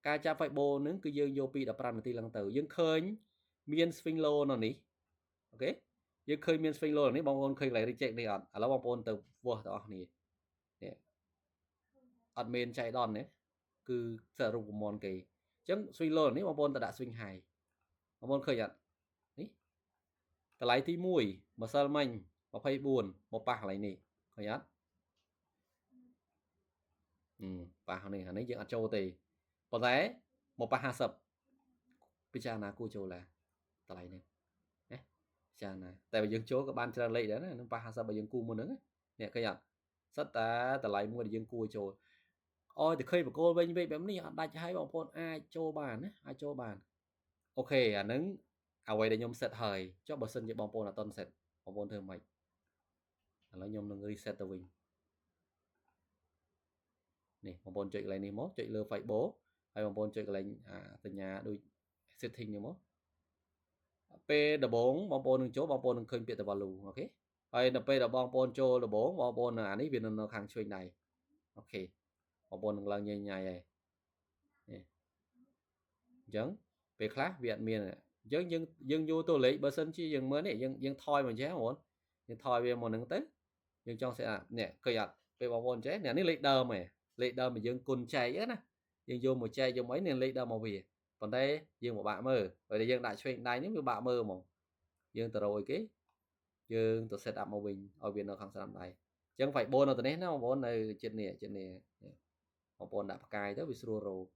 ការចាប់ fight ball ហ្នឹងគឺយើងយកពី15នាទីឡើងទៅយើងឃើញមាន swing low នៅនេះអូខេយើងឃើញមាន swing low នេះបងប្អូនឃើញកន្លែង reject នេះអត់ឥឡូវបងប្អូនទៅវាស់ទាំងអស់គ្នានេះអត់មានចៃដន្យទេគឺសរុបប្រព័ន្ធគេអញ្ចឹង swing low នេះបងប្អូនទៅដាក់ swing high បងប្អូនឃើញអត់នេះតម្លៃទី1ម្សិលមិញ24មកប៉ះកន្លែងនេះឃើញអត់ប៉ះនេះអានេះយើងអត់ចូលទេប៉ុន្តែមកប៉ះ50ពិចារណាគួរចូលឡាតម្លៃនេះណាពិចារណាតែបើយើងចូលក៏បានច្រើនលេខដែរណានឹងប៉ះ50បើយើងគូមុនហ្នឹងនេះឃើញអត់សិតតែតម្លៃមួយដែលយើងគួរចូលអោយតែឃើញបកគោលវិញបែបនេះអត់ដាច់ហើយបងប្អូនអាចចូលបានណាអាចចូលបានអូខេអាហ្នឹងអ្វីដែលខ្ញុំ set ហើយចុះបើសិនជាបងប្អូនអត់ទាន់ set បងប្អូនធ្វើម៉េចឥឡូវខ្ញុំនឹង reset ទៅវិញនេះបងប្អូនចុចកន្លែងនេះមកចុចលើ Fiber ហើយបងប្អូនចុចកន្លែងសញ្ញាដូច setting នេះមកពេលដំបូងបងប្អូននឹងចូលបងប្អូននឹងឃើញពាក្យ value អូខេហើយនៅពេលដែលបងប្អូនចូលដំបូងបងប្អូនអានេះវានៅខាងឆ្វេងដៃអូខេបងប្អូននឹងឡើងញ៉ៃញ៉ៃហើយនេះអញ្ចឹងពេលខ្លះវាអត់មានអញ្ចឹងយើងយកតួលេខបើសិនជាយើងមើលនេះយើងថយមកអញ្ចឹងបងប្អូនយើងថយវាមកហ្នឹងទៅយើងចង់សេនេះឃើញអត់ពេលបងប្អូនចេះនេះលេខដើមឯងលេខដើមមកយើងគុណចែកណាយើងយកមកចែកយកមកអីនេះលេខដើមមកវាប៉ុន្តែយើងពិបាកមើលពេលដែលយើងដាក់ឆ្វេងដៃនេះវាពិបាកមើលហ្មងយើងទៅរកអីគេយើងទៅ set up មកវិញឲ្យវានៅខាងស្ដាំដៃអញ្ចឹង Fiber នៅទៅនេះណាបងប្អូននៅចិត្តនេះបងប្អូនដាក់ផ្កាយទៅវាស្រួលរក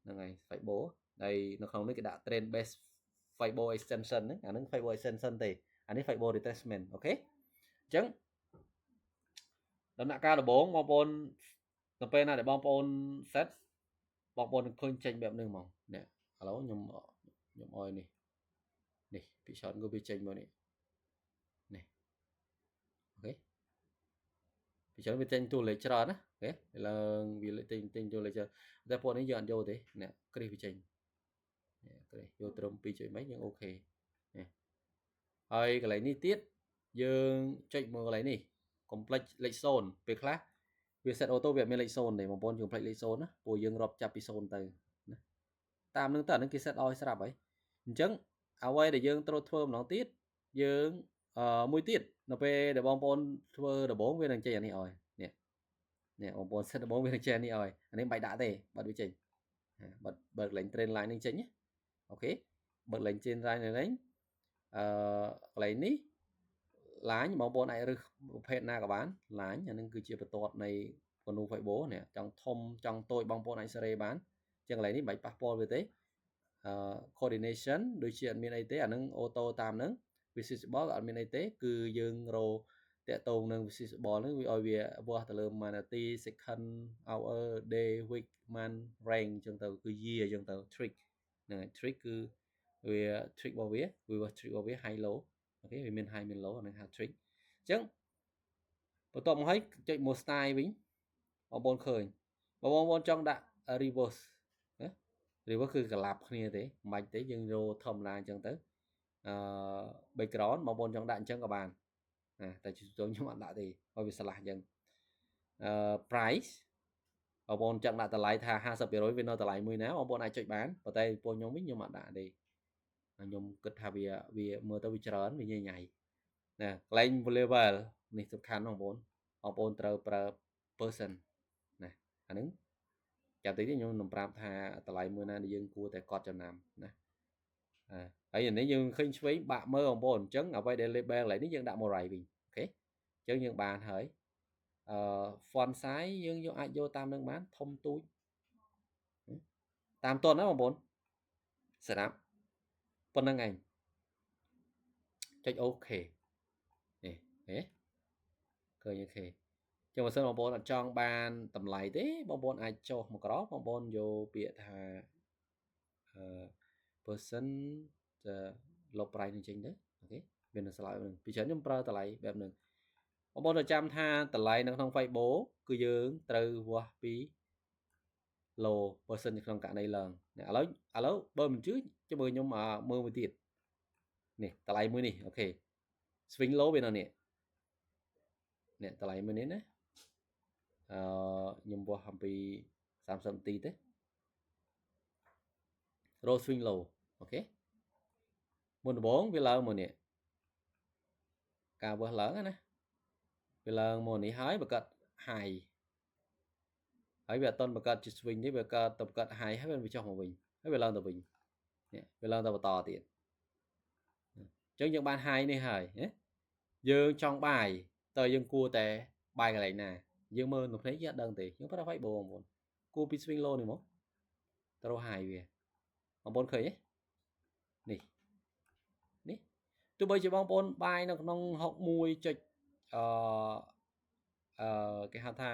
ហ្នឹងហើយ Fiber ហើយនៅក្នុងនេះគេដាក់ trend base Fiber extension ហ្នឹងអាហ្នឹង Fiber extension ទេអានេះ Fiber retracement អូខេអញ្ចឹងដំណាក់កាលដំបូងបងប្អូនទៅពេលណាដែលបងប្អូន set បងប្អូននឹងឃើញចេញបែបនេះហ្មងនេះឥឡូវខ្ញុំអោយនេះពីឆតក៏វាចេញមកនេះអូខេពីច្រើនវាចេញតួលេខច្រើនណាអូខេឡើងវាចេញតួលេខច្រើនតែពួកនេះយើងអត់យកទេនេះគ្រីសវាចេញនេះគ្រីសយកត្រឹម 2.1 យើងអូខេនេះហើយកន្លែងនេះទៀតយើងចុចមើលកន្លែងនេះកុំភ្លេចលេខ0ពេលខ្លះវា set auto វាអត់មានលេខ0ទេបងប្អូនយើងភ្លេចលេខ0ណាព្រោះយើងរាប់ចាប់ពី0ទៅណាតាមនឹងទៅអានឹងគេ set ឲ្យស្រាប់ហើយអញ្ចឹងអ្វីដែលយើងត្រូវធ្វើម្ដងទៀតយើងមួយទៀតនៅពេលដែលបងប្អូនធ្វើដំបូងវានឹងចេញអានេះឲ្យនេះបងប្អូន set ដំបូងវានឹងចេញអានេះឲ្យអានេះមិនបាច់ដាក់ទេបាត់វាចេញបើកលេង trend line នឹងចេញអូខេបើកលេង trend line នេះកន្លែងនេះឡាញបងប្អូនអាចរើសប្រភេទណាក៏បានឡាញអានឹងគឺជាបន្ទាត់នៃ Canoe Fiber នេះចង់ធំចង់តូចបងប្អូនអាចសេរីបានចឹងកន្លែងនេះមិនបាច់ប៉ះពាល់វាទេcoordination ដូចជាអត់មានអីទេអានឹង auto តាមនឹង visible អត់មានអីទេគឺយើងរកតាក់ទងនឹង visible ហ្នឹងវាឲ្យវាវាស់ទៅលើមួយនាទី second hour day week month rank អញ្ចឹងទៅគឺ year អញ្ចឹងទៅ trick ហ្នឹងហើយ trick គឺវា trick របស់វា trick របស់វា high low អូខេវាមាន high មាន low អាហ្នឹងហៅ trick អញ្ចឹងបន្ទាប់មកហើយចុច more style វិញបងប្អូនឃើញបងប្អូនចង់ដាក់ reverse ណា reverse គឺក្លាប់គ្នាទេមិនបាច់ទេយើងយកធម្មតាអញ្ចឹងទៅbackground បងប្អូនចង់ដាក់អញ្ចឹងក៏បានណាតែខ្ញុំអត់ដាក់ទេឲ្យវាឆ្លាស់អញ្ចឹងprice បងប្អូនចង់ដាក់តម្លៃថា 50% វានៅតម្លៃមួយណាបងប្អូនអាចចុចបានប៉ុន្តែពួកខ្ញុំវិញខ្ញុំអត់ដាក់ទេខ្ញុំគិតថាវាមើលទៅវាច្រើនវាញ៉ៃញ៉ៃណាកន្លែង level នេះសំខាន់បងប្អូនត្រូវប្រើ person ណាអាហ្នឹងចាំតិចខ្ញុំនឹងប្រាប់ថាតម្លៃមួយណាដែលយើងគួរតែកត់ចំណាំណាហើយនេះយើងឃើញឆ្វេងបាក់មើលបងប្អូនអញ្ចឹងអ្វីដែល label កន្លែងនេះយើងដាក់ Morai វិញអូខេអញ្ចឹងយើងបានហើយfont size យើងអាចយកតាមនឹងបានធំទូចតាមតន់ណាបងប្អូនស្រាប់ប៉ុណ្្នឹងឯងចុចអូខេនេះឃើញអូខេចឹងបើសិនបងប្អូនអត់ចង់បានតម្លៃទេបងប្អូនអាចចុះមកក្រោមបងប្អូនយកពាក្យថាperson លុប price នឹងចេញទៅអូខេវានឹងឆ្លើយនឹងពីច្រើនខ្ញុំប្រើតម្លៃបែបហ្នឹងបងប្អូនត្រូវចាំថាតម្លៃនៅក្នុង Fiber គឺយើងត្រូវវាស់ពី low person នៅក្នុងករណីឡើងឥឡូវបើមិនជឿចាំមើលខ្ញុំមើលមួយទៀតនេះតម្លៃមួយនេះអូខេ swing low វានៅនេះតម្លៃមួយនេះណាខ្ញុំវាស់អំពី30នាទីទេ roll swing low អូខេមុនដំបូងវាឡើងមកនេះការវាស់ឡើងណាវាឡើងមកនេះហើយបង្កើត high ហើយវាអត់តន់បង្កើតជា swing ទេវាកើតទៅបង្កើត high ហើយវាចុះមកវិញហើយវាឡើងទៅវិញនេះវាឡើងទៅបន្តទៀតអញ្ចឹងយើងបាន high នេះហើយណាយើងចង់បាយតើយើងគួរតែបាយកន្លែងណាយើងមើលនៅភ្នែកយើងអត់ដឹងទេយើងប្រើ fiber បងប្អូនគួរពី swing low នេះមកទៅ high វាបងប្អូនឃើញទេនេះនេះទោះបីជាបងប្អូនបាយនៅក្នុង61ចុចគេហៅថា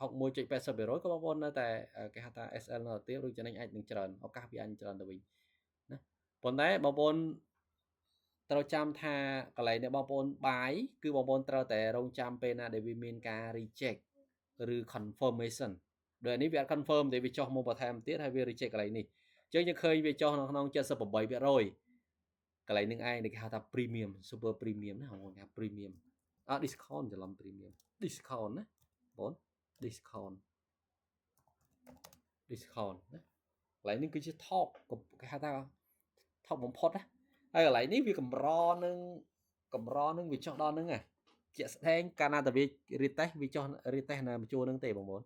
61.80% ក៏បងប្អូននៅតែគេហៅថា SL នៅទៀតឬចំណេញអាចនឹងច្រើនឱកាសវាអាចច្រើនទៅវិញណាប៉ុន្តែបងប្អូនត្រូវចាំថាកន្លែងនេះបងប្អូនបាយគឺបងប្អូនត្រូវតែរងចាំពេលណាដែលវាមានការ reject ឬ confirmation ដូចនេះវាអត់ confirm ទេវាចុះមកបន្ថែមទៀតហើយវា reject កន្លែងនេះអញ្ចឹងយើងឃើញវាចុះនៅក្នុង78%កន្លែងនឹងឯងគេហៅថា premium super premium ណាបងប្អូនគេហៅ premium discount ច្រឡំ premium discount ណាបង discount ណាកន្លែងនេះគឺជា top គេហៅថា top បំផុតណាហើយកន្លែងនេះវាកម្រនឹងវាចុះដល់នឹងជាក់ស្ដែងកាលណាតែវា retest វាចុះ retest ណាមកជួរនឹងទេបងប្អូន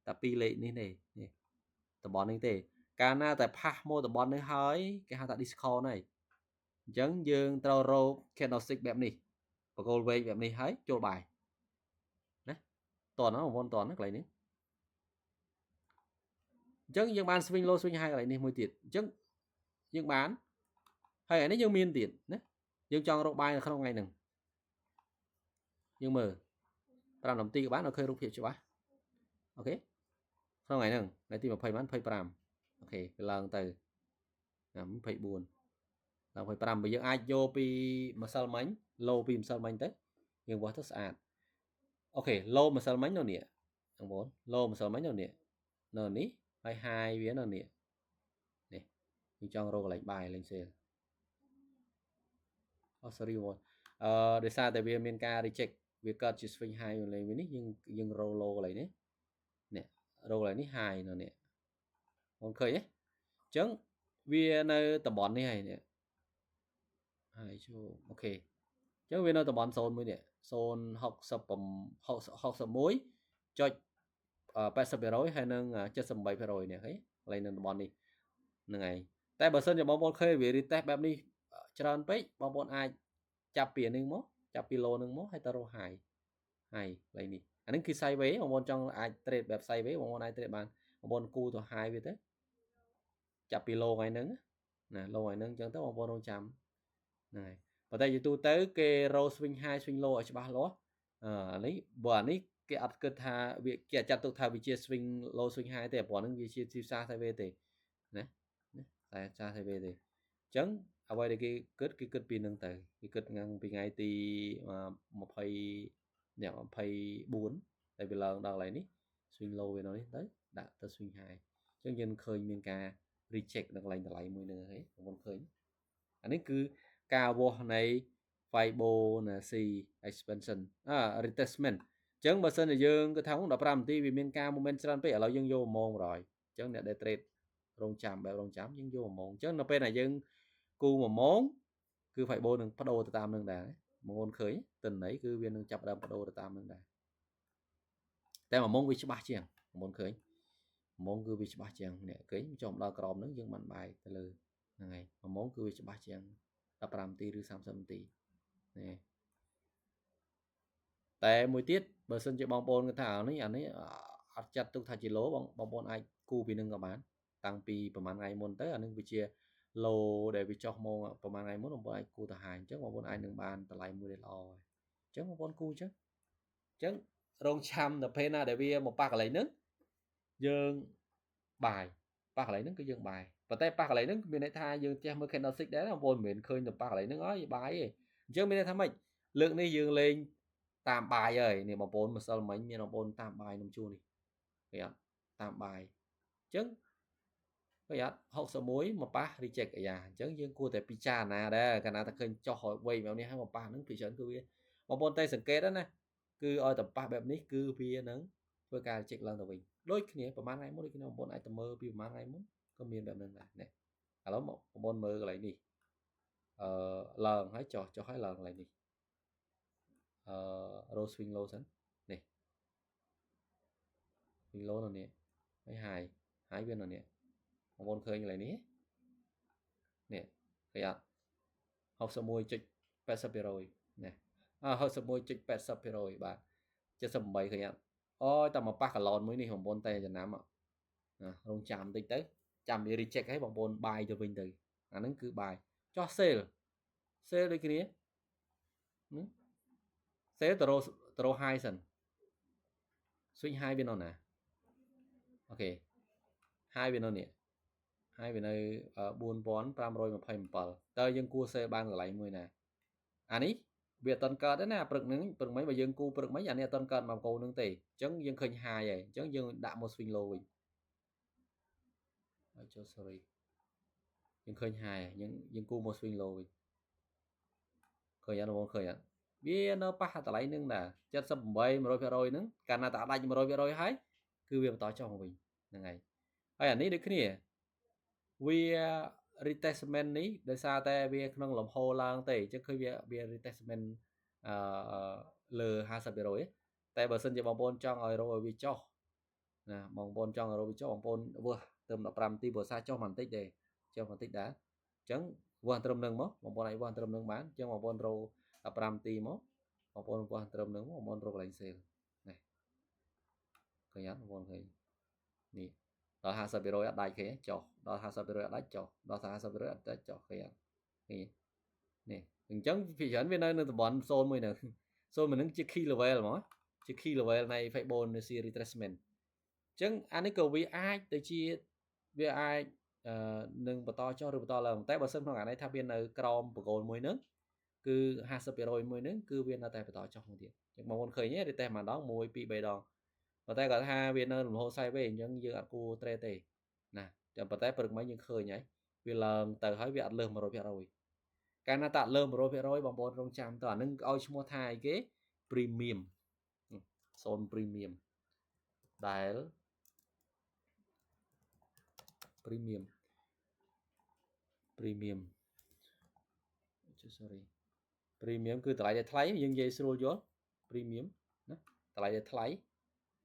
តែពីរលេខនេះទេនេះតំបន់នេះទេកាលណាតែផាសមកតំបន់នេះហើយគេហៅថា discount ហើយអញ្ចឹងយើងត្រូវរក candlestick បែបនេះបកគោលវែងបែបនេះហើយចូលបាយណាតោះណាបងប្អូនតោះណាកន្លែងនេះអញ្ចឹងយើងបាន swing low swing high កន្លែងនេះមួយទៀតអញ្ចឹងយើងបានហើយអានេះយើងមានទៀតណាយើងចង់រកបាយនៅក្នុងថ្ងៃហ្នឹងយើងមើល5នាទីក៏បានឲ្យឃើញរូបភាពច្បាស់អូខេក្នុងថ្ងៃហ្នឹងថ្ងៃទី20បាន25អូខេវាឡើងទៅ24ឡើង25បើយើងអាចយកពីម្សិលមិញ low ពីម្សិលមិញទៅយើងវាស់ទៅស្អាតអូខេ low ម្សិលមិញនៅនេះបងប្អូន low ម្សិលមិញនៅនេះហើយ high វានៅនេះយើងចង់រកកន្លែងបាយលេងសេលsorry បងដោយសារតែវាមានការ reject វាកើតជា swing high លេងវានេះយើង roll low កន្លែងនេះនេះ roll កន្លែងនេះ high នៅនេះបងឃើញទេអញ្ចឹងវានៅតំបន់នេះហើយនេះហើយចូលអូខេអញ្ចឹងវានៅតំបន់0មួយនេះ061.80% ហើយនឹង78%នេះឃើញកន្លែងនៅតំបន់នេះហ្នឹងហើយតែបើសិនជាបងប្អូនឃើញវា retest បែបនេះច្រើនពេកបងប្អូនអាចចាប់ពីនេះមកចាប់ពី low នឹងមកហើយទៅរក high កន្លែងនេះអានេះគឺ sideways បងប្អូនចង់អាច trade បែប sideways បងប្អូនអាច trade បានបងប្អូនគូទៅ high វាទៅចាប់ពី low ថ្ងៃហ្នឹងណា low ថ្ងៃហ្នឹងអញ្ចឹងទៅបងប្អូនរងចាំហ្នឹងហើយប៉ុន្តែជាទូទៅគេ roll swing high swing low ឲ្យច្បាស់លាស់អានេះបើអានេះគេអត់គិតថាវាគេចាត់ទុកថាវាជា swing low swing high ទេព្រោះហ្នឹងវាជាទីផ្សារ sideways ទេណាតែចាស់ sideways ទេអញ្ចឹងអ្វីដែលគេគិតពីនឹងទៅគេគិតពីថ្ងៃទី24តែវាឡើងដល់កន្លែងនេះ swing low វានៅនេះទៅដាក់ទៅ swing high អញ្ចឹងយើងឃើញមានការ reject នៅកន្លែងតម្លៃមួយនឹងហើយបងប្អូនឃើញអានេះគឺការវាស់នៃ Fibonacci expansion retracement អញ្ចឹងបើសិនជាយើងគិតថា15នាទីវាមានការ moment ច្រើនពេកឥឡូវយើងយក1ម៉ោង100អញ្ចឹងអ្នកដែល trade រងចាំបែបរងចាំយើងយក1ម៉ោងអញ្ចឹងនៅពេលដែលយើងគូ1ម៉ោងគឺ Fibo នឹងបដូរទៅតាមនឹងដែរបងប្អូនឃើញទិន្នន័យគឺវានឹងចាប់ដើមបដូរទៅតាមនឹងដែរតែ1ម៉ោងវាច្បាស់ជាងបងប្អូនឃើញ1ម៉ោងគឺវាច្បាស់ជាងអ្នកឃើញចូលដល់ក្រោមហ្នឹងយើងបានបាយទៅលើហ្នឹងហើយ1ម៉ោងគឺវាច្បាស់ជាង15នាទីឬ30នាទីនេះតែមួយទៀតបើសិនជាបងប្អូនគាត់ថាអានេះអត់ចាត់ទុកថាជា low បងប្អូនអាចគូពីនឹងក៏បានតាំងពីប្រហែលថ្ងៃមុនទៅអានឹងវាជា low ដែលវាចុះមកប្រហែលថ្ងៃមុនបងប្អូនអាចគូទៅហាយអញ្ចឹងបងប្អូនអាចនឹងបានតម្លៃមួយដែលល្អហើយអញ្ចឹងបងប្អូនគូអញ្ចឹងរងចាំដល់ពេលណាដែលវាមកប៉ះកន្លែងហ្នឹងយើងបាយប៉ះកន្លែងហ្នឹងគឺយើងបាយប៉ុន្តែប៉ះកន្លែងហ្នឹងមានន័យថាយើងចេះមើល candlestick ដែរបងប្អូនមិនមែនឃើញទៅប៉ះកន្លែងហ្នឹងហើយបាយទេអញ្ចឹងមានន័យថាម៉េចលើកនេះយើងលេងតាមបាយហើយនេះបងប្អូនម្សិលមិញមានបងប្អូនតាមបាយនំជួរនេះឃើញអត់តាមបាយអញ្ចឹងឃើញអត់61មកប៉ះ reject អាយ៉ាអញ្ចឹងយើងគួរតែពិចារណាដែរកាលណាតែឃើញចុះវៃបែបនេះហើយមកប៉ះហ្នឹងពីច្រើនគឺវាបងប្អូនតែសង្កេតណាគឺឲ្យតែប៉ះបែបនេះគឺវានឹងធ្វើការ reject ឡើងទៅវិញដូចគ្នាប្រហែលថ្ងៃមុនដូចគ្នាបងប្អូនអាចទៅមើលពីប្រហែលថ្ងៃមុនក៏មានបែបហ្នឹងដែរនេះ ឥឡូវបងប្អូនមើលកន្លែងនេះឡើងហើយចុះឲ្យឡើងកន្លែងនេះrow swing low សិននេះ swing low នៅនេះហើយ high វានៅនេះបងប្អូនឃើញកន្លែងនេះនេះឃើញអត់ 61.80% នេះ61.80% បាទ 78ឃើញអត់អូយតែមកប៉ះកាឡនមួយនេះបងប្អូនតែចំណាំរងចាំបន្តិចទៅចាំវា reject ឲ្យបងប្អូនបាយទៅវិញទៅអាហ្នឹងគឺបាយចោះ sale ដូចគ្នាsale ទៅ high សិន swing high វានៅណាអូខេ high វានៅនេះ high វានៅ 4527 តើយើងគួរ sale បានកន្លែងមួយណាអានេះវាអត់តន់កើតទេណាព្រឹកមិញបើយើងគូព្រឹកមិញអានេះអត់តន់កើតមកកោនឹងទេអញ្ចឹងយើងឃើញ high ហើយអញ្ចឹងយើងដាក់មក swing low វិញចុះ sorry យើងឃើញ high យើងគូមក swing low វិញឃើញអត់បងឃើញអត់វានៅប៉ះតម្លៃនឹងដែរ78 100%ហ្នឹងកាលណាតែដាច់ 100% ហើយគឺវាបន្តចុះមកវិញហ្នឹងហើយហើយអានេះដូចគ្នាវា retestment នេះដោយសារតែវាក្នុងលំហឡើងទេអញ្ចឹងឃើញវា retestment លើ 50% តែបើសិនជាបងប្អូនចង់ឲ្យរោឲ្យវាចុះណាបងប្អូនចង់ឲ្យរោវាចុះបងប្អូនវើទៅ15នាទីព្រោះសារចុះបន្តិចដែរចុះបន្តិចដែរអញ្ចឹងវាស់ត្រឹមនឹងមកបងប្អូនអាចវាស់ត្រឹមនឹងបានអញ្ចឹងបងប្អូនរោ15នាទីមកបងប្អូនវាស់ត្រឹមនឹងមកបងប្អូនរកកន្លែង sale នេះឃើញអត់បងប្អូនឃើញនេះដល់ 50% អត់ដាច់គេចុះដល់ 50% អត់ដាច់ចុះដល់ 50% អត់ដាច់ចុះឃើញអត់នេះអញ្ចឹងពីច្រើនវានៅតំបន់0មួយហ្នឹង0មួយហ្នឹងជា key level ហ្មងជា key level នៃ Fibonacci retracement អញ្ចឹងអានេះក៏វាអាចទៅជាវាអាចនឹងបន្តចុះឬបន្តឡើងតែបើសិនក្នុងអានេះថាវានៅក្រោមបកគោលមួយហ្នឹងគឺ 50% មួយហ្នឹងគឺវានៅតែបន្តចុះមកទៀតអញ្ចឹងបងប្អូនឃើញទេ retest ម្ដង1 2 3ដងប៉ុន្តែគាត់ថាវានៅលំហ sideways អញ្ចឹងយើងអត់គួរ trade ទេណាតែប៉ុន្តែព្រឹកមិញយើងឃើញហើយវាឡើងទៅហើយវាអត់លើស 100% កាលណាតាលើស 100% បងប្អូនរងចាំទៅអានឹងឲ្យឈ្មោះថាអីគេ premium 0 premium ដែល premium sorry premium គឺតម្លៃដែលថ្លៃយើងនិយាយស្រួលយល់ premium ណាតម្លៃដែលថ្លៃ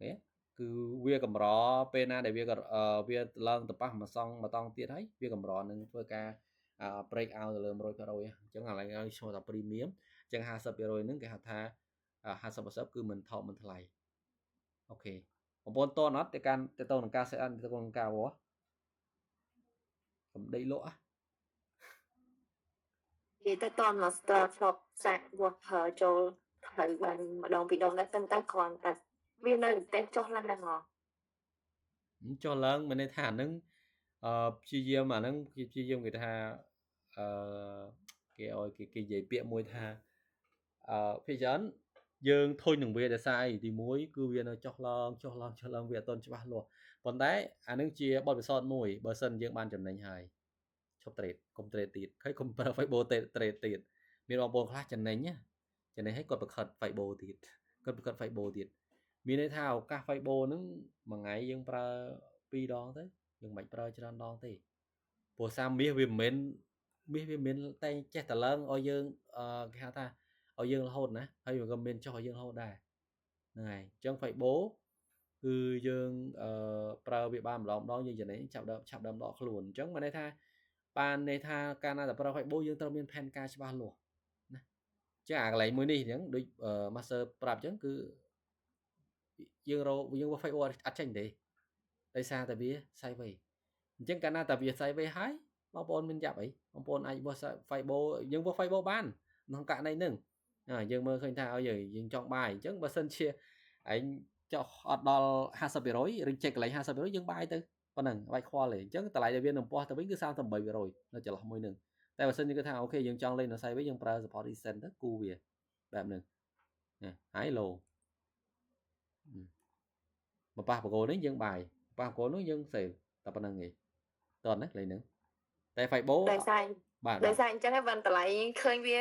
នេះគឺវាកម្រពេលណាដែលវាឡើងទៅប៉ះមួយតង់ទៀតហើយវាកម្រនឹងធ្វើការ break out ទៅលើ 100% អញ្ចឹងឥឡូវឲ្យឈ្មោះថា premium អញ្ចឹង 50% ហ្នឹងគេហៅថា 50% គឺមិនថោកមិនថ្លៃអូខេបងប្អូនតអត់ទៅកាន់ទៅនឹងការ set up ទៅនឹងការវោកំដីលក់និយាយទៅត master ធ្លាប់សាក់វោចូលហើយបានម្ដងពីរដងដែរតែគ្រាន់តែវានៅតែចុះឡើងហ្នឹងហ៎ចុះឡើងមានន័យថាអាហ្នឹងព្យាយាមអាហ្នឹងព្យាយាមគេថាគេឲ្យគេនិយាយពាក្យមួយថាភាគច្រើនយើងធុញនឹងវាដោយសារទី1គឺវានៅចុះឡើងវាអត់ទាន់ច្បាស់លាស់ប៉ុន្តែអានឹងជាបទពិសោធន៍មួយបើសិនយើងបានចំណេញហើយឈប់ trade កុំ trade ទៀតហើយកុំប្រើ Fibo trade ទៀតមានបងប្អូនខ្លះចំណេញហើយគាត់ប្រខិត Fibo ទៀតមានន័យថាឱកាស Fibo ហ្នឹងមួយថ្ងៃយើងប្រើ2ដងទៅយើងមិនប្រើច្រើនដងទេព្រោះសាមាសវាមិនមែនតែចេះតែឡើងឲ្យយើងគេហៅថាឲ្យយើងរហូតណាហើយវាក៏មានចុះឲ្យយើងរហូតដែរហ្នឹងហើយអញ្ចឹង Fibo គឺយើងប្រើវាបានម្ដងយើងចំណេញឆាប់ដើមដកខ្លួនអញ្ចឹងមានន័យថាបានន័យថាកាលណាតែប្រើ Fibo យើងត្រូវមានផែនការច្បាស់លាស់ណាចឹងអាកន្លែងមួយនេះអញ្ចឹងដូច master ប្រាប់អញ្ចឹងគឺយើង Fibo អត់ចេញទេដោយសារតែវា sideways អញ្ចឹងកាលណាតែវា sideways ហើយបងប្អូនមានចាប់អីបងប្អូនអាចបោះ Fibo យើងបោះ Fibo បានក្នុងករណីហ្នឹងយើងមើលឃើញថាឲ្យយើងចង់បាយអញ្ចឹងបើសិនជាឯងចុះអត់ដល់ 50% ឬចេះកន្លែង 50% យើងបាយទៅប៉ុណ្ណឹងបាច់ខ្វល់ទេអញ្ចឹងតម្លៃដែលវានឹងពោះទៅវិញគឺ 38% នៅចន្លោះមួយហ្នឹងតែបើសិនជាគាត់ថាអូខេយើងចង់លេងនៅ sideways យើងប្រើ support resistance ទៅគូវាបែបហ្នឹងហើយ low មកប៉ះបកគោនេះយើងបាយប៉ះបកគោនោះយើង save តែប៉ុណ្្នឹងឯងតោះណាលេងហ្នឹងតែ Fibo ដោយសារអញ្ចឹងឯងបានតម្លៃឃើញវា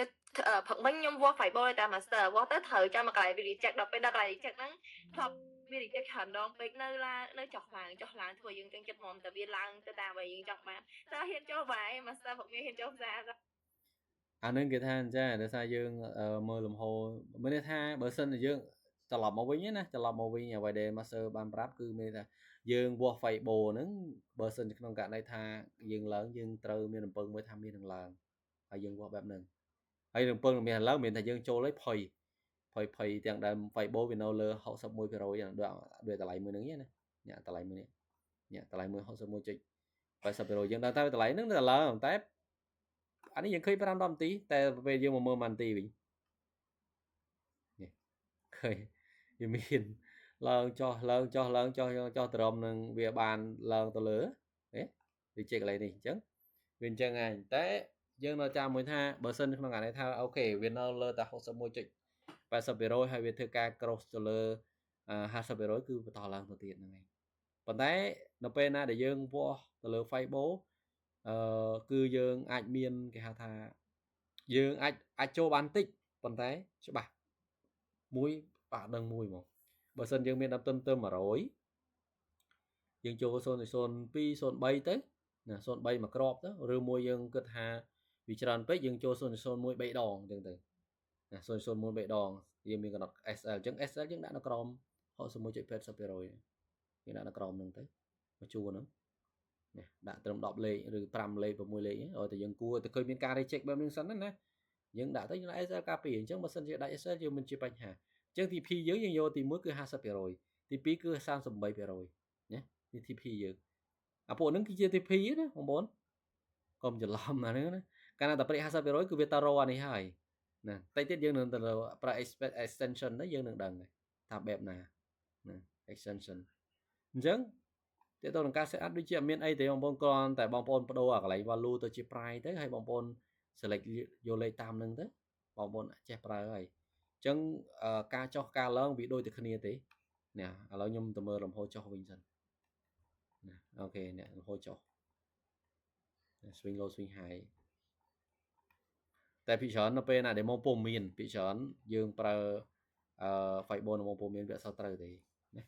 ផឹកមិញខ្ញុំវាស់ Fibo តែ master វាស់ទៅត្រូវចាំមកកន្លែង reject ដល់ពេលដល់កន្លែង reject ហ្នឹងធ្លាប់ វារីកខណ្ឌដងពេកនៅឡើងធ្វើយើងទាំងចិត្តមកតែវាឡើងទៅតាមឲ្យយើងចង់បានតើហ៊ានចូលបាយមកស្ដាប់ពួកគេហ៊ានចូលផ្សារ អានឹងគេថាអញ្ចឹងដោយសារយើងមើលលំហមានន័យថាបើសិនជាយើងត្រឡប់មកវិញណាត្រឡប់មកវិញអ្វីដែល master បានប្រាប់គឺមានថាយើងវាស់ Fibo ហ្នឹងបើសិនក្នុងករណីថាយើងឡើងយើងត្រូវមានរំពឹងមួយថាមាននឹងឡើងហើយយើងវាស់បែបហ្នឹងហើយរំពឹងមានឡើងមានថាយើងចូលឲ្យភ័យទាំងដែល Fibo វានៅលើ61%ហ្នឹងដូចតម្លៃមួយហ្នឹងណាញាក់តម្លៃមួយនេះញាក់តម្លៃមួយ 61.80% យើងដឹងថាតម្លៃហ្នឹងនៅឡើងតែអានេះយើងឃើញ5 10នាទីតែពេលយើងមកមើល1នាទីវិញនេះឃើញវាមានឡើងចុះត្រឹមនឹងវាបានឡើងទៅលើវាជាកន្លែងនេះអញ្ចឹងវាអញ្ចឹងឯងតែយើងនៅចាំមួយថាបើសិនក្នុងករណីថាអូខេវានៅលើតែ 61.80% ហើយវាធ្វើការ cross ទៅលើ 50% គឺបន្តឡើងទៅទៀតហ្នឹងឯងប៉ុន្តែនៅពេលណាដែលយើងវាស់ទៅលើ Fibo គឺយើងអាចមានគេហៅថាយើងអាចចូលបានតិចប៉ុន្តែច្បាស់មួយបាក់ដឹងមួយហ្មងបើសិនយើងមានដល់ទៅ100យើងចូល0.02 0.3ទៅណា0.3មួយគ្រាប់ទៅឬមួយយើងគិតថាវាច្រើនពេកយើងចូល0.01 3ដងអញ្ចឹងទៅណា0.01 3ដងយើងមានកំណត់ SL អញ្ចឹង SL យើងដាក់នៅក្រោម 61.80% យើងដាក់នៅក្រោមហ្នឹងទៅមកជួរហ្នឹងនេះដាក់ត្រឹម10លេខឬ5លេខ6លេខឲ្យតែយើងគួរតែឃើញមានការ reject បែបនេះសិនណាយើងដាក់ទៅយើងដាក់ SL ការពារអញ្ចឹងបើសិនជាដាក់ SL យើងមិនជាបញ្ហាអញ្ចឹង TP យើងយកទី1គឺ 50% ទី2គឺ 38% ណានេះ TP យើងអាពួកហ្នឹងគឺជា TP ណាបងប្អូនកុំច្រឡំអាហ្នឹងណាកាលណាតែព្រាក 50% គឺវាតរអានេះហើយណាតែទៀតយើងនឹងទៅប្រើ extension ទៅយើងនឹងដឹងថាបែបណាណា extension អញ្ចឹងតើតើនឹងការ set up ដូចជាអត់មានអីទេបងប្អូនគ្រាន់តែបងប្អូនបដូរអាកន្លែង value ទៅជា price ទៅហើយបងប្អូន select យកលេខតាមនឹងទៅបងប្អូនចេះប្រើហើយអញ្ចឹងការចុះការឡើងវាដូចតែគ្នាទេណាឥឡូវខ្ញុំទៅមើលលំហូរចុះវិញសិនណាអូខេអ្នកលំហូរចុះ swing low swing high តែពីច្រើននៅពេលណាដែលមកពុំមានពីច្រើនយើងប្រើFibo នៅមកពុំមានវាអត់សូវត្រូវទេណា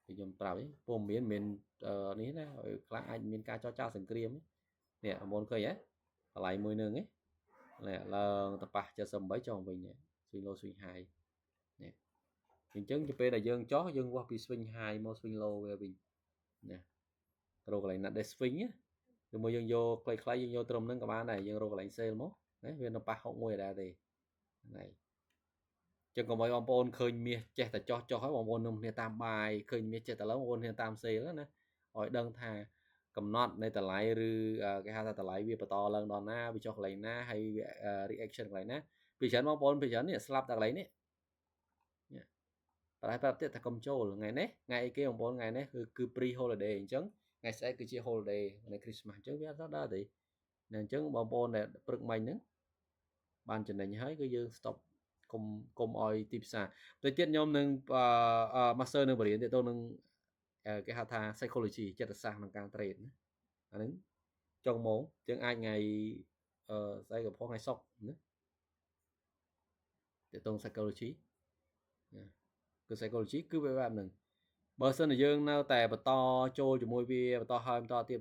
ខ្ញុំប្រាប់ឯងពុំមាននេះណាខ្លះអាចមានការចរចាសង្គ្រាមនេះអមូនឃើញហ៎តម្លៃមួយនឹងឡើងទៅប៉ះ78ចុះវិញ swing low swing high នេះអញ្ចឹងទៅពេលដែលយើងចោះយើងវាស់ពី swing high មក swing low វាវិញណារកកន្លែងណាដែល swing ណាឬមកយើងយកខ្លីៗយើងយកត្រឹមហ្នឹងក៏បានដែរយើងរកកន្លែង sale មកណាវានៅប៉ះ61ដែរទេហ្នឹងហើយចឹងកុំឲ្យបងប្អូនឃើញមាសចេះតែចោះហើយបងប្អូននឹងគ្នាតាមបាយឃើញមាសចេះតែឡើងបងប្អូនគ្នាតាម sale ណាឲ្យដឹងថាកំណត់នៃតម្លៃឬគេហៅថាតម្លៃវាបន្តឡើងដល់ណាវាចុះកន្លែងណាហើយ reaction កន្លែងណាពីច្រើនបងប្អូនពីច្រើននេះស្លាប់តែកន្លែងនេះប្រហែលប្រាប់ទៀតថាកុំចូលថ្ងៃនេះថ្ងៃអីគេបងប្អូនថ្ងៃនេះគឺ pre holiday អញ្ចឹងថ្ងៃស្អែកគឺជា holiday ថ្ងៃ Christmas អញ្ចឹងវាអត់ដល់ទេអញ្ចឹងបងប្អូនដែលព្រឹកមិញហ្នឹងបានចំណេញហើយគឺយើង stop កុំឲ្យទីផ្សារទៅទៀតខ្ញុំនឹងmaster នឹងបរិញ្ញាទៅនឹងគេហៅថា psychology ចិត្តសាស្ត្រក្នុងការ trade ណាអាហ្នឹងចុងម៉ោងយើងអាចថ្ងៃស្អីក៏ផងថ្ងៃសុក្រណាទៅតង psychology គឺ psychology គឺវាបែបហ្នឹងបើសិនជាយើងនៅតែបន្តចូលជាមួយវាបន្តទៀត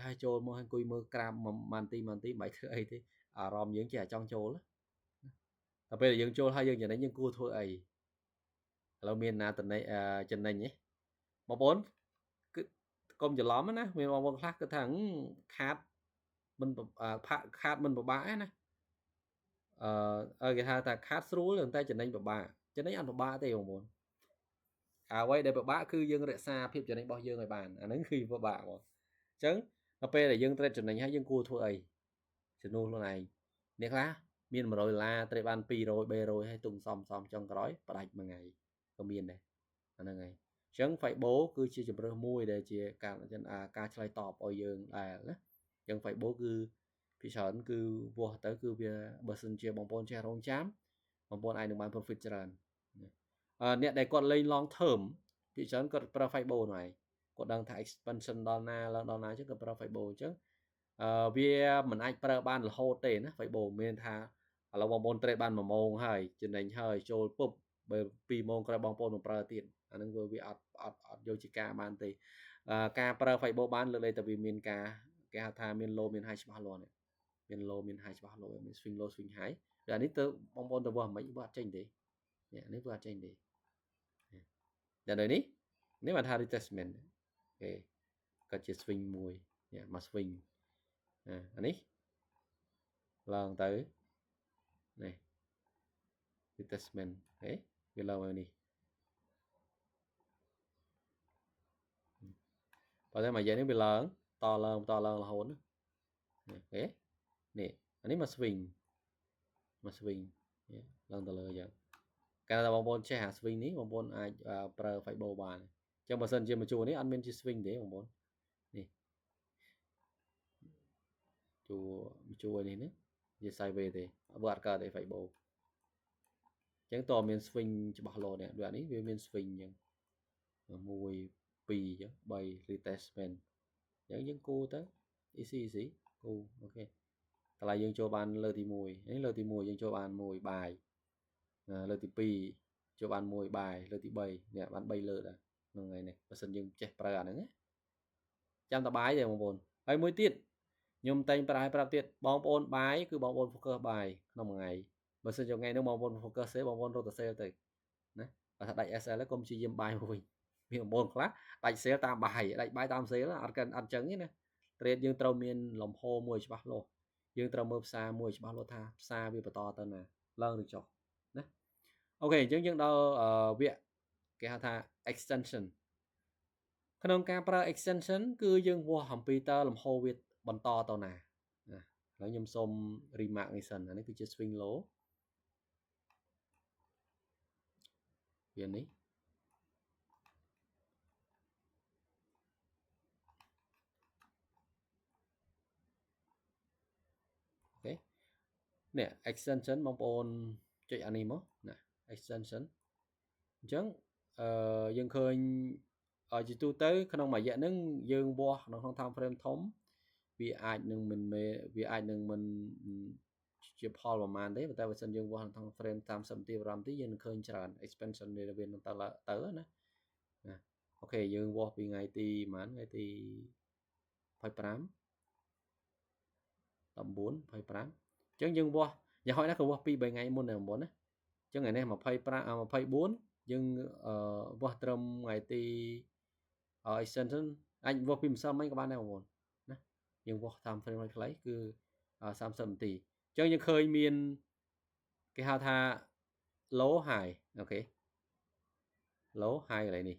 ហើយចូលមកអង្គុយមើលក្រាបមួយនាទីមិនធ្វើអីទេអារម្មណ៍យើងជាចង់ចូលតែពេលយើងចូលហើយយើងចំណេញយើងគួរធ្វើអីឥឡូវមានណាចំណេញទេបងប្អូនគឺកុំច្រឡំណាមានបងប្អូនខ្លះគឺថាខាតមិនពិបាកណាគេហៅថាខាតស្រួលតែចំណេញពិបាកចំណេញអត់ពិបាកទេបងប្អូនអ្វីដែលពិបាកគឺយើងរក្សាភាពចំណេញរបស់យើងឲ្យបានអាហ្នឹងគឺពិបាកបងអញ្ចឹងដល់ពេលដែលយើង trade ចំណេញហើយយើងគួរធ្វើអីជំនួសខ្លួនឯងអ្នកខ្លះមាន$100 tradeបាន200 300ហើយទុំសំចុងក្រោយផ្ដាច់មួយថ្ងៃក៏មានដែរអាហ្នឹងហើយអញ្ចឹង Fibo គឺជាជម្រើសមួយដែលជាការឆ្លើយតបឲ្យយើងដែរណាអញ្ចឹង Fibo គឺពីច្រើនគឺវាស់ទៅគឺវាបើសិនជាបងប្អូនចេះរងចាំបងប្អូនអាចនឹងបាន profit ច្រើនអ្នកដែលគាត់លេង long term ពីច្រើនគាត់ប្រើ Fibo ហ្នឹងហើយគាត់ដឹងថា expansion ដល់ណាឡើងដល់ណាអញ្ចឹងគាត់ប្រើ Fibo អញ្ចឹងវាមិនអាចប្រើបានរហូតទេណា Fibo មានថាឥឡូវបងប្អូន trade បាន1ម៉ោងហើយចំណេញហើយចូលពុប បើ2ម៉ោងក្រោយបងប្អូនមកប្រើទៀតអាហ្នឹងវាអត់យកជាការបានទេការប្រើ Fiber បានលើកលែងតែវាមានការគេហៅថាមាន low មាន high ច្បាស់លាស់នេះមាន low មាន high ច្បាស់លាស់មាន swing low swing high តែនេះទៅបងប្អូនទៅវាស់មិនវាអត់ចេញទេនេះវាអត់ចេញទេតែដូចនេះបានថា retracement គេក៏ជា swing មួយមក swing អានេះឡើងទៅនេះ retracement វាឡើងមកនេះបើតែមួយយ៉ាងនេះវាឡើងតឡើងរហូតនេះអានេះមក swing ឡើងទៅលើអញ្ចឹងកាលណាបងប្អូនចេះអា swing នេះបងប្អូនអាចប្រើ Fiber បានអញ្ចឹងបើសិនជាមកជួរនេះអត់មានជា swing ទេបងប្អូននេះជួរនេះជា sideways ទេបើអត់កើតទេ Fiber អញ្ចឹងតើមាន swing ច្បាស់លាស់នេះដូចនេះវាមាន swing អញ្ចឹង1 2អញ្ចឹង3 retracement អញ្ចឹងយើងគូទៅ easy គូអូខេតម្លៃយើងចូលបានលើទី1នេះលើទី1យើងចូលបាន1បាយលើទី2ចូលបាន1បាយលើទី3នេះបាន3លើដែរក្នុងថ្ងៃនេះបើសិនយើងចេះប្រើអាហ្នឹងចាំតែបាយទេបងប្អូនហើយមួយទៀតខ្ញុំតែងប្រាប់ទៀតបងប្អូនបាយគឺបងប្អូន focus បាយក្នុងមួយថ្ងៃបើសិនជាថ្ងៃនោះបងប្អូន focus ទេបងប្អូនរត់ទៅ sale ទៅណាបើថាដាច់ SL កុំព្យាយាមបាយមកវិញមានបងប្អូនខ្លះដាច់ sale តាមបាយដាច់បាយតាម sale អត់ចឹងទេណា trade យើងត្រូវមានលំហមួយច្បាស់លាស់យើងត្រូវមើលផ្សារមួយច្បាស់លាស់ថាផ្សារវាបន្តទៅណាឡើងឬចុះណាអូខេអញ្ចឹងយើងដល់វគ្គគេហៅថា extension ក្នុងការប្រើ extension គឺយើងវាស់អំពីតើលំហវាបន្តទៅណាឥឡូវខ្ញុំសូម remark នេះសិនអានេះគឺជា swing low វានេះអូខេនេះ extension បងប្អូនចុចអានេះមកណា extension អញ្ចឹងយើងឃើញជាទូទៅក្នុងមួយរយៈហ្នឹងយើងវាស់ក្នុង time frame ធំវាអាចនឹងមិនជាផលប្រមាណទេតែបើសិនយើងវាស់ក្នុង frame 30នាទី5នាទីយើងនឹងឃើញច្រើន expansion វានឹងទៅណាអូខេយើងវាស់ពីថ្ងៃទីប្រហែលថ្ងៃទី25 19 25អញ្ចឹងយើងវាស់យ៉ាងហោចណាស់ក៏វាស់2 3ថ្ងៃមុនដែរបងប្អូនណាអញ្ចឹងថ្ងៃនេះ24យើងវាស់ត្រឹមថ្ងៃទី extension អាចវាស់ពីម្សិលមិញក៏បានដែរបងប្អូនណាយើងវាស់តាម frame rate ខ្លីគឺ30នាទីអញ្ចឹងយើងឃើញមានគេហៅថា low high អូខេ low high កន្លែងនេះ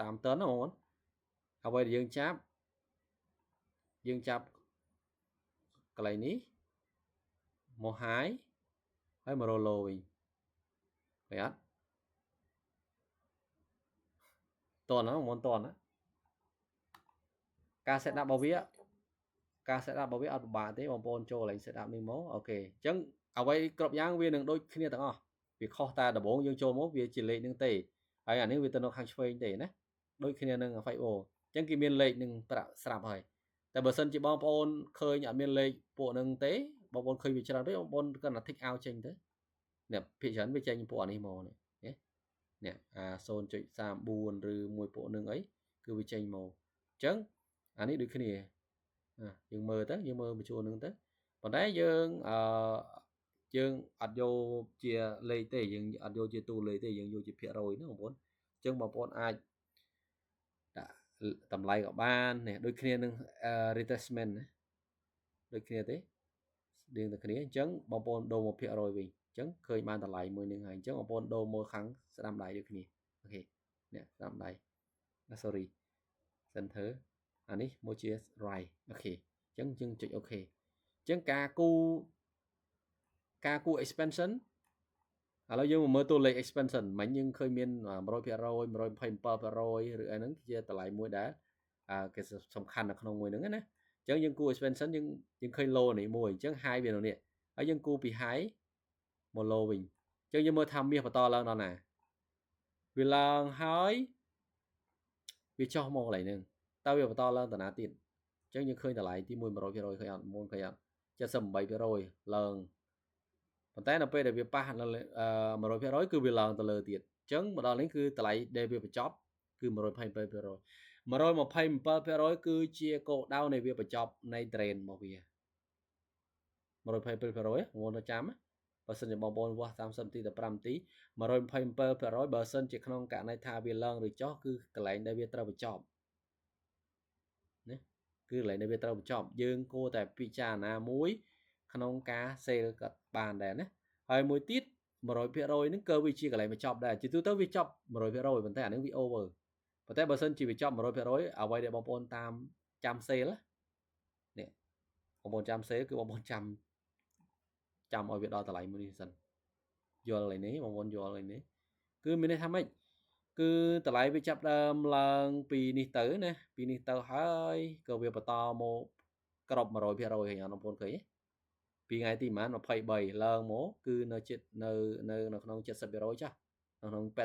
តាមតើណាបងប្អូនអ្វីដែលយើងចាប់កន្លែងនេះមក high ហើយមក low វិញឃើញអត់តន់ណាបងប្អូនតន់ណាការ set up របស់វាអត់ពិបាកទេបងប្អូនចូលកន្លែង set up នេះមកអូខេអញ្ចឹងអ្វីគ្រប់យ៉ាងវានឹងដូចគ្នាទាំងអស់វាខុសតែដំបូងយើងចូលមកវាជាលេខនឹងទេហើយអានេះវាទៅនៅខាងឆ្វេងទេណាដូចគ្នានឹង Fiber អញ្ចឹងគេមានលេខនឹងស្រាប់ហើយតែបើសិនជាបងប្អូនឃើញអត់មានលេខពួកនឹងទេបងប្អូនឃើញវាច្រើនពេកបងប្អូនគាត់តែ tick out ចេញទៅនេះភាគច្រើនវាចេញពួកនេះមកនេះអា 0.34 ឬមួយពួកនឹងអីគឺវាចេញមកអញ្ចឹងអានេះដូចគ្នាយើងមើលទៅយើងមើលបញ្ចូលនឹងទៅប៉ុន្តែយើងអត់យកជាលេខទេយើងអត់យកជាតួលេខទេយើងយកជាភាគរយណាបងប្អូនអញ្ចឹងបងប្អូនអាចដាក់តម្លៃក៏បាននេះដូចគ្នានឹង retracement ណាដូចគ្នាទេស្តៀងតែគ្នាអញ្ចឹងបងប្អូនដូរមកភាគរយវិញអញ្ចឹងឃើញបានតម្លៃមួយនឹងហើយអញ្ចឹងបងប្អូនដូរមកខាងស្ដាំដៃដូចគ្នាអូខេនេះស្ដាំដៃ sorry center អានេះមកជា right អូខេអញ្ចឹងយើងចុចអូខេអញ្ចឹងការគូ expansion ឥឡូវយើងមកមើលតួលេខ expansion មិញយើងឃើញមាន 100% 127% ឬអីហ្នឹងជាតម្លៃមួយដែលគេសំខាន់នៅក្នុងមួយហ្នឹងណាអញ្ចឹងយើងគូ expansion យើងឃើញ low នេះមួយអញ្ចឹង high វានៅនេះហើយយើងគូពី high មក low វិញអញ្ចឹងយើងមើលថាមាសបន្តឡើងដល់ណាវាឡើងហើយវាចុះមកកន្លែងហ្នឹងតើវាបន្តឡើងទៅណាទៀតអញ្ចឹងយើងឃើញតម្លៃទី1 100% ឃើញអត់មុនឃើញអត់ 78% ឡើង ប៉ុន្តែនៅពេលដែលវាប៉ះ100% គឺវាឡើងទៅលើទៀតអញ្ចឹងមកដល់នេះគឺតម្លៃដែលវាបញ្ចប់គឺ 127% 127% គឺជាគោលដៅនៃវាបញ្ចប់នៃ drain របស់វា 127% បងប្អូនចាំបើសិនជាបងប្អូនវាស់30នាទីដល់5នាទី 127% បើសិនជាក្នុងករណីថាវាឡើងឬចុះគឺកន្លែងដែលវាត្រូវបញ្ចប់ណាគឺកន្លែងដែលវាត្រូវបញ្ចប់យើងគួរតែពិចារណាមួយក្នុងការ sale ក៏បានដែរណាហើយមួយទៀត 100% ហ្នឹងក៏វាជាកន្លែងបញ្ចប់ដែរជាទូទៅវាចប់ 100% ប៉ុន្តែអាហ្នឹងវា over ប៉ុន្តែបើសិនជាវាចប់ 100% អ្វីដែលបងប្អូនតាមចាំ sale នេះបងប្អូនចាំ sale គឺបងប្អូនចាំឲ្យវាដល់តម្លៃមួយនេះសិនយល់ឡើយនេះបងប្អូនយល់ឡើយនេះគឺមានន័យថាម៉េចគឺតម្លៃវាចាប់ដើមឡើងពីនេះទៅណាពីនេះទៅហើយក៏វាបន្តមកក្រប 100% ឃើញអត់បងប្អូនឃើញទេពីថ្ងៃទីប្រហែល23ឡើងមកគឺនៅចិត្តនៅក្នុង 70% ចាស់នៅក្នុង 80%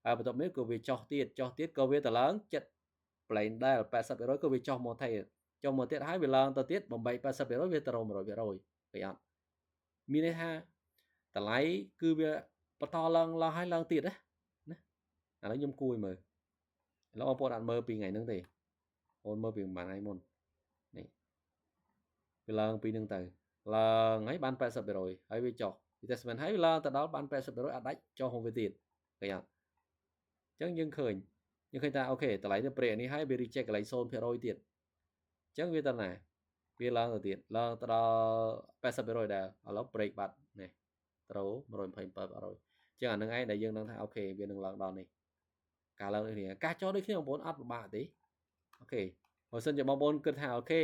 ហើយបន្ទាប់នេះក៏វាចុះទៀតក៏វាទៅឡើងចិត្ត plain ដែរ 80% ក៏វាចុះមកទៀតហើយវាឡើងទៅទៀតបំបែក 80% វាទៅរក 100% ឃើញអត់មានន័យថាតម្លៃគឺវាបន្តឡើងហើយឡើងទៀតណាឥឡូវខ្ញុំគួយមើលឥឡូវបងប្អូនអត់មើលពីថ្ងៃហ្នឹងទេបងមើលពីប្រហែលថ្ងៃមុននេះវាឡើងពីហ្នឹងទៅឡើងហើយបាន 80% ហើយវាចុះ investment ហើយវាឡើងទៅដល់បាន 80% អត់ដាច់ចុះមកវាទៀតឃើញអត់អញ្ចឹងយើងឃើញថាអូខេតម្លៃទៅព្រេកនេះហើយវា reject កន្លែង 0% ទៀតអញ្ចឹងវាទៅណាវាឡើងទៅទៀតឡើងទៅដល់ 80% ដែរឥឡូវ break បាត់នេះត្រូវ 127% អញ្ចឹងអានឹងឯងដែលយើងដឹងថាអូខេវានឹងឡើងដល់នេះការឡើងដូចគ្នាការចុះដូចគ្នាបងប្អូនអត់ពិបាកទេអូខេបើសិនជាបងប្អូនគិតថាអូខេ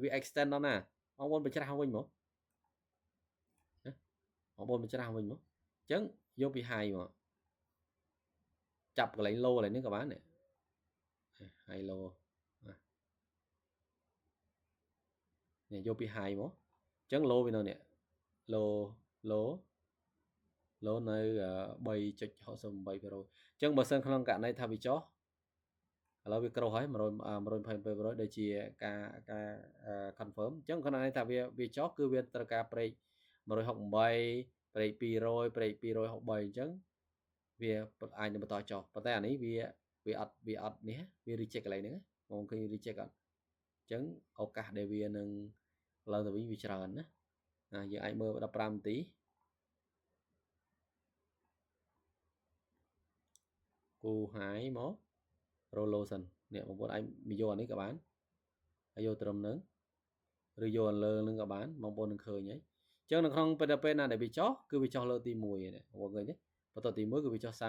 វា extend ដល់ណាបងប្អូនបញ្ច្រាស់វិញមកបងប្អូនបញ្ច្រាស់វិញមកអញ្ចឹងយកពី high មកចាប់កន្លែង low កន្លែងនេះក៏បានដែរ high low នេះយកពី high មកអញ្ចឹង low វានៅនេះ low នៅ 3.68% អញ្ចឹងបើសិនក្នុងករណីថាវាចុះឥឡូវវាក្រោះហើយ 127% ដែលជាការ confirm អញ្ចឹងក្នុងករណីថាវាចុះគឺវាត្រូវការ break 168 break 200 break 263អញ្ចឹងវាអាចនឹងបន្តចុះប៉ុន្តែអានេះវាអត់នេះវា reject កន្លែងហ្នឹងបងឃើញ reject អត់អញ្ចឹងឱកាសដែលវានឹងឡើងទៅវិញវាច្រើនណាយើងអាចមើល15នាទីគូ high មក roll low សិននេះបងប្អូនអាចយកអានេះក៏បានហើយយកត្រឹមហ្នឹងឬយកលើនឹងក៏បានបងប្អូននឹងឃើញហើយអញ្ចឹងនៅក្នុងពេលណាដែលវាចុះគឺវាចុះលើទី1នេះបងប្អូនឃើញទេបន្ទាប់ទី1គឺវាចុះ38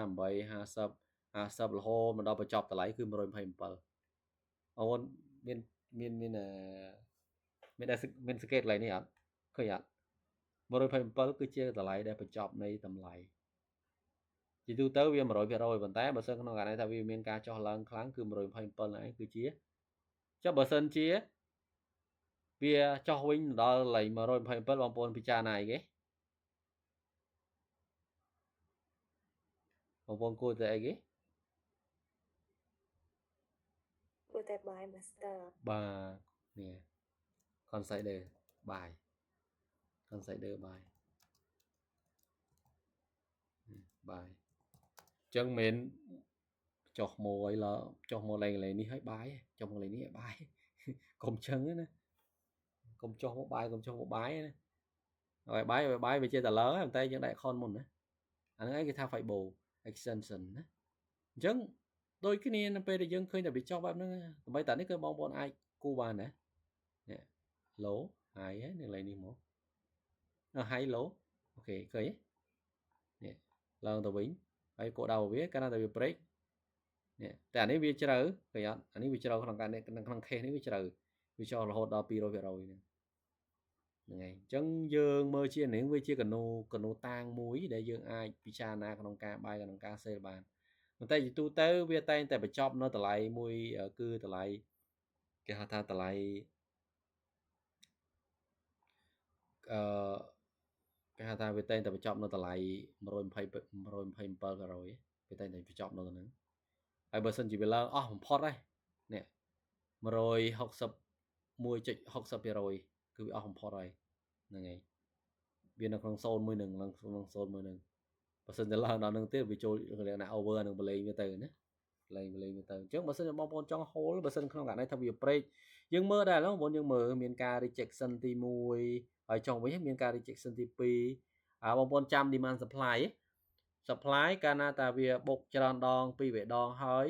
50រហូតមកដល់បញ្ចប់តម្លៃគឺ 127បងប្អូនមានសង្កេតកន្លែងនេះអត់ឃើញអត់127គឺជាតម្លៃដែលបញ្ចប់នៃតម្លៃជាទូទៅវា 100% ប៉ុន្តែបើសិនក្នុងករណីថាវាមានការចុះឡើងខ្លាំងគឺ 127ហ្នឹងឯងគឺជាចុះបើសិនជាវាចុះវិញដល់កន្លែង127បងប្អូនពិចារណាអីគេបងប្អូនគួរតែអីគេគួរតែ buy master បាទនេះ consider buy consider buy អញ្ចឹងមិនចុះមកអីឡើចុះមកកន្លែងនេះហើយបាយចុះមកកន្លែងនេះឲ្យបាយកុំចឹងណាកុំចុះមកបាយកុំចុះមកបាយណាហើយបាយវាជាតែឡើងតែយើងដាក់ account មុនណាអាហ្នឹងឯងគេថា Fibo extension ណាអញ្ចឹងដូចគ្នានៅពេលដែលយើងឃើញតែវាចុះបែបហ្នឹងដើម្បីតែនេះគឺបងប្អូនអាចគូបានណានេះ low high ហ្នឹងកន្លែងនេះមកhigh low អូខេឃើញនេះឡើងទៅវិញហើយគោលដៅវាកាលណាតែវា break នេះតែអានេះវាជ្រៅឃើញអត់អានេះវាជ្រៅក្នុងការក្នុង case នេះវាជ្រៅវាចុះរហូតដល់ 200% ហ្នឹងហ្នឹងហើយអញ្ចឹងយើងមើលជានេះវាជាកណូតាងមួយដែលយើងអាចពិចារណាក្នុងការបាយក្នុងការ sale បានប៉ុន្តែជាទូទៅវាតែងតែបញ្ចប់នៅតម្លៃមួយគឺតម្លៃគេហៅថាតម្លៃគេហៅថាវាតែងតែបញ្ចប់នៅតម្លៃ127%វាតែងតែបញ្ចប់នៅហ្នឹងហើយបើសិនជាវាឡើងអស់បំផុតហើយនេះ 161.60% គឺវាអស់បំផុតហើយហ្នឹងហើយ វានៅក្នុង0មួយនឹងក្នុង0មួយនឹងបើសិនតែឡើងដល់នឹងទៀតវាចូលណា over នឹងបលេងវាទៅណាលេងវាទៅអញ្ចឹងបើសិនជាបងប្អូនចង់ hold បើសិនក្នុងករណីថាវា break យើងមើលដែរបងប្អូនយើងមើលមានការ rejection ទី1ហើយចុងវិញមានការ rejection ទី2បងប្អូនចាំ demand supply supply កាលណាតាវាបុកច្រើនដង2វេដងហើយ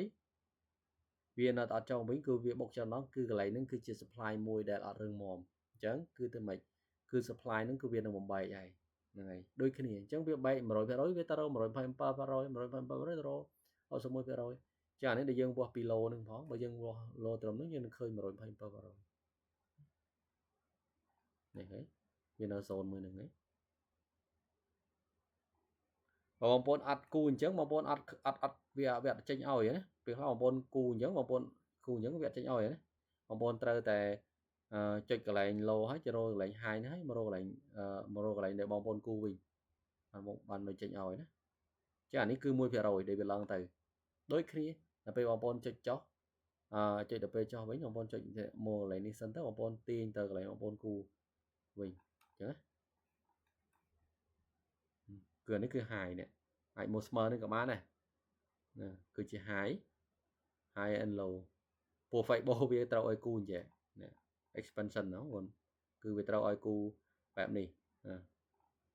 វានៅអត់ចុងវិញគឺវាបុកច្រើនដងគឺកន្លែងហ្នឹងគឺជា supply មួយដែលអត់រឹងមាំអញ្ចឹងគឺទៅមិនគឺ supply ហ្នឹងគឺវានឹងបំបែកហើយហ្នឹងហើយដូចគ្នាអញ្ចឹងវាបែក 100% វាទៅរក 127% 127% ទៅរក 61% ចាអានេះដែលយើងវាស់ពីឡូនឹងផងបើយើងវាស់ឡូត្រឹមហ្នឹងយើងនឹងឃើញ 127% នេះហើយវានៅ0មួយនឹងហ្នឹងបងប្អូនអត់គូអញ្ចឹងបងប្អូនអត់វាអត់ចេញឲ្យណាពេលខ្លះបងប្អូនគូអញ្ចឹងបងប្អូនគូអញ្ចឹងវាអត់ចេញឲ្យណាបងប្អូនត្រូវតែចុចកន្លែង low ហើយចូលកន្លែង high ហ្នឹងហើយមករកកន្លែងដែលបងប្អូនគូវិញបានមិនចេញឲ្យណាចាអានេះគឺ 1% ដែលវាឡើងទៅដូចគ្នាដល់ពេលបងប្អូនចុចចុះចុចដល់ពេលចុះវិញបងប្អូនចុចមកកន្លែងនេះសិនទៅបងប្អូនទាញទៅកន្លែងបងប្អូនគូវិញអញ្ចឹងណាគឺអានេះគឺ high នេះអាចមកស្មើនឹងក៏បានដែរណាគឺជា high and low ពួក Facebook វាត្រូវឲ្យគូអញ្ចឹងណា expansion ហ្នឹងបងគឺវាត្រូវឲ្យគូបែបនេះ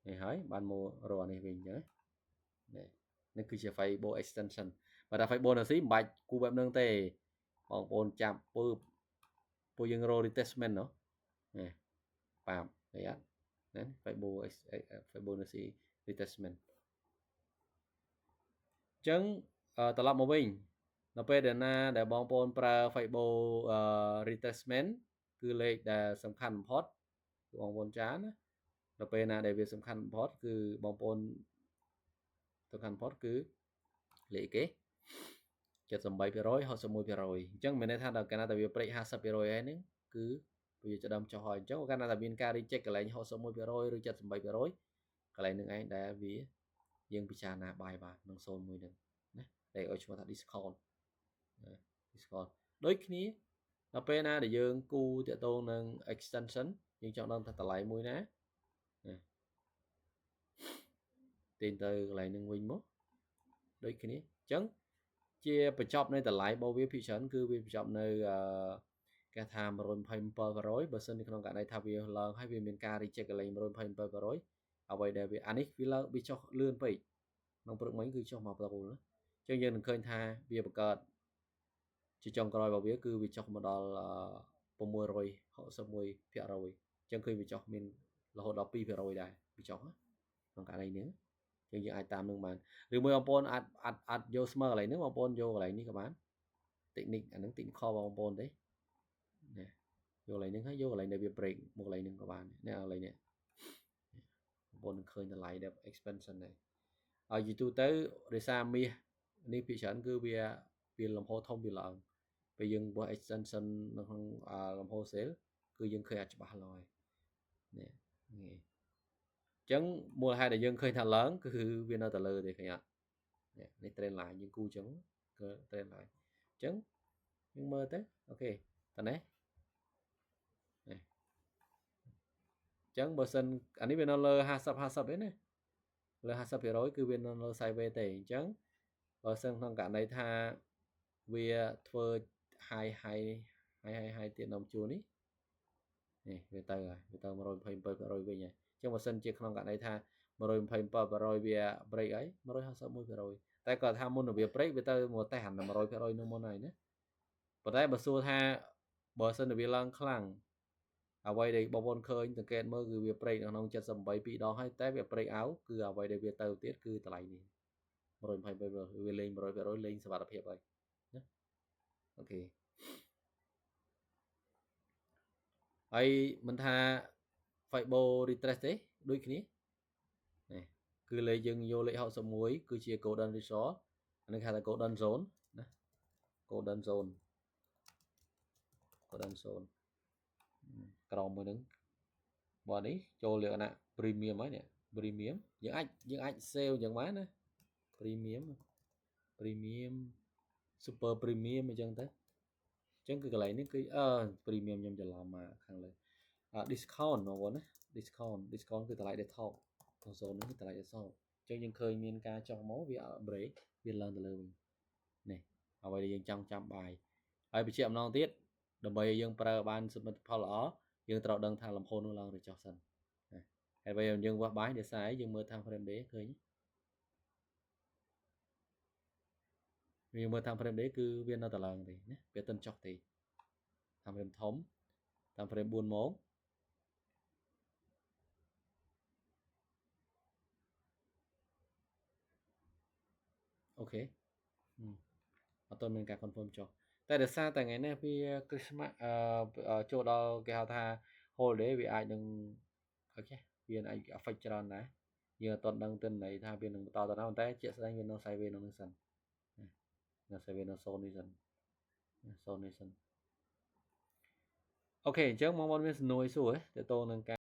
នេះហើយបានមករកនេះវិញអញ្ចឹងនេះគឺជា Facebook extension បើថា Facebook ណាស៊ីមិនបាច់គូបែបហ្នឹងទេបងប្អូនចាប់ពួកយើងរក retestment ណាប៉ាបអីអត់ណា Facebookណាស៊ី retestment អញ្ចឹងត្រឡប់មកវិញនៅពេលដែលណាដែលបងប្អូនប្រើ Facebook retestment គឺលេខដែលសំខាន់បំផុតបងប្អូនចាណាដល់ពេលណាដែលវាសំខាន់បំផុតគឺបងប្អូនសំខាន់បំផុតគឺលេខគេ 78% 61% អញ្ចឹងមានន័យថាដល់កាលណាតែវា break 50% ហើយហ្នឹងគឺវាចាប់ដើមចុះហើយអញ្ចឹងកាលណាតែមានការ reject កន្លែង 61% ឬ 78% កន្លែងហ្នឹងឯងដែលវាយើងពិចារណាបាយបាទក្នុង0មួយហ្នឹងណាដែលឲ្យឈ្មោះថា discount ដូចគ្នាដល់ពេលណាដែលយើងគូតាក់ទងនឹង extension យើងចង់ដឹងថាតម្លៃមួយណាទាញទៅកន្លែងហ្នឹងវិញមកដូចគ្នាអញ្ចឹងជាបញ្ចប់នៃតម្លៃរបស់វាភាគច្រើនគឺវាបញ្ចប់នៅគេថា 127% បើសិននៅក្នុងករណីថាវាឡើងហើយវាមានការ reject កន្លែង 127% អ្វីដែលវាអានេះវាឡើងវាចុះលឿនពេកក្នុងព្រឹកមិញគឺចុះមកប្រហែលណាអញ្ចឹងយើងនឹងឃើញថាវាបង្កើតជាចុងក្រោយរបស់វាគឺវាចុះមកដល់ 661% អញ្ចឹងឃើញវាចុះមានរហូតដល់ 2% ដែរវាចុះក្នុងករណីនេះយើងអាចតាមនឹងបានឬមួយបងប្អូនអាចយកស្មើកន្លែងហ្នឹងបងប្អូនយកកន្លែងនេះក៏បាន technique អាហ្នឹង technical បងប្អូនទេណាយកកន្លែងហ្នឹងហើយយកកន្លែងដែលវា break មកកន្លែងហ្នឹងក៏បាននេះកន្លែងនេះបងប្អូននឹងឃើញតម្លៃដែល expansion ដែរហើយយូរទូទៅដោយសារមាសនេះភាគច្រើនគឺវាលំហូរធំវាឡើងពេលយើងបោះ extension នៅក្នុងលំហូរ sale គឺយើងឃើញអាចច្បាស់ឡើយនេះអញ្ចឹងមូលហេតុដែលយើងឃើញថាឡើងគឺវានៅតែលើទេឃើញអត់នេះ trend line យើងគូអញ្ចឹងគឺ trend line អញ្ចឹងយើងមើលទៅអូខេតើនេះអញ្ចឹងបើសិនអានេះវានៅលើ50ទេណាលើ 50% គឺវានៅលើ sideways ទេអញ្ចឹងបើសិនក្នុងករណីថាវាធ្វើ high ទៀតដល់ជួរនេះវាទៅហើយវាទៅ 127% វិញហើយអញ្ចឹងបើសិនជាក្នុងករណីថា 127% វា break ហើយ 151% តែគាត់ថាមុននឹងវា break វាទៅមកតេស្តអា 100% នោះមុនហើយណាប៉ុន្តែបើសួរថាបើសិនជាវាឡើងខ្លាំងអ្វីដែលបងប្អូនឃើញសង្កេតមើលគឺវា break នៅក្នុង78 2ដងហើយតែវា break out គឺអ្វីដែលវាទៅទៀតគឺតម្លៃនេះ 127% វាលេង 100% លេងសុវត្ថិភាពហើយណាអូខេហើយមិនថា Facebook retrace ទេដូចគ្នានេះគឺលេខយើងយកលេខ61គឺជា golden resort អានេះគេហៅថា golden zone ណា golden zone ក្រោមមួយហ្នឹងបើនេះចូលលក្ខណៈ premium ហើយនេះ premium យើងអាច save យ៉ាងម៉េចណា premium super premium អញ្ចឹងទៅអញ្ចឹងគឺកន្លែងនេះគឺpremium ខ្ញុំច្រឡំមកខាងលើdiscount បងប្អូនណា discount គឺតម្លៃដែលថោក ក្នុងសូននេះតម្លៃអសតអញ្ចឹងយើងឃើញមានការចុះមកវាអត់ break វាឡើងទៅលើវិញនេះអ្វីដែលយើងចង់ចាំបាយហើយបញ្ជាក់ម្ដងទៀតដើម្បីឲ្យយើងប្រើបានសមិទ្ធផលល្អយើងត្រូវដឹងថាលំហូរនោះឡើងឬចុះសិនណាហើយបើយើងវាស់បាយដោយសារយើងមើល time frame day ឃើញវាមើល time frame day គឺវានៅតែឡើងទេណាវាអត់ទាន់ចុះទេ time frame ធំ time frame 4ម៉ោងអូខេអត់ទាន់មានការ confirm ចុះតែដោយសារតែថ្ងៃនេះវា Christmas ចូលដល់គេហៅថា holiday វាអាចនឹងអូខេវាអាច affect ច្រើនដែរយើងអត់ទាន់ដឹងទិន្នន័យថាវានឹងបន្តទៅណាប៉ុន្តែជាក់ស្ដែងវានៅ sideways នៅនឹងសិននៅ sideways នៅ zone នេះសិន zone នេះសិនអូខេអញ្ចឹងបងប្អូនមានសំណួរសួរទេទៅនឹងការ